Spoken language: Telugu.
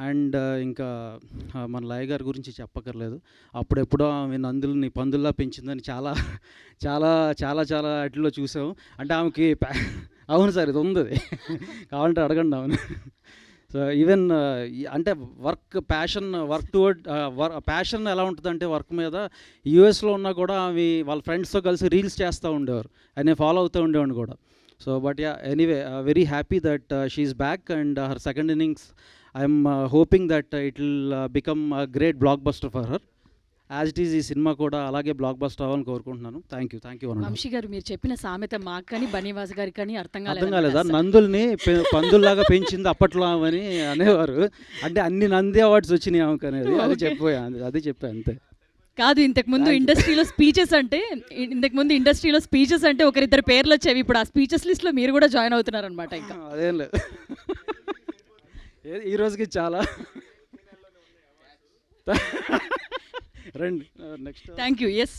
అండ్ ఇంకా మన లయ గారి గురించి చెప్పక్కర్లేదు. అప్పుడెప్పుడో ఆమె నందుల్ని పందుల్లా పెంచిందని చాలా చాలా చాలా చాలా వాటిల్లో చూసాము. అంటే ఆమెకి అవును సార్, ఇది ఉంది, కావాలంటే అడగండి అవును. సో ఈవెన్ అంటే వర్క్ టువర్డ్ ప్యాషన్ ఎలా ఉంటుందంటే వర్క్ మీద యూఎస్లో ఉన్నా కూడా ఆమె వాళ్ళ ఫ్రెండ్స్తో కలిసి రీల్స్ చేస్తూ ఉండేవారు, ఆయన ఫాలో అవుతూ ఉండేవాడిని కూడా. So but yeah, anyway very happy that she's back and her second innings I'm hoping that it will become a great blockbuster for her. As it is ఈ సినిమా కూడా అలాగే బ్లాక్ బస్టర్ అవ్వాలని కోరుకుంటున్నాను. Thank you. వంశీ గారు, మీరు చెప్పిన సామెత మాకు కానీ బనీవాస్ గారికి కానీ అర్థం కాలేదా? నందుల్ని పందుల్లాగా పెంచింది అప్పట్లో అని అనేవారు. అంటే అన్ని నంది అవార్డ్స్ వచ్చినాయి ఆమెకు అనేది, అది చెప్పాను అంతే. కాదు, ఇంతకుముందు ఇండస్ట్రీలో స్పీచెస్ అంటే ఒకరిద్దరు పేర్లు వచ్చేవి. ఇప్పుడు ఆ స్పీచెస్ లిస్ట్లో మీరు కూడా జాయిన్ అవుతున్నారనమాట. ఇంకా అదేం లేదు, ఈ రోజుకి చాలా రండి నెక్స్ట్. Thank you. ఎస్.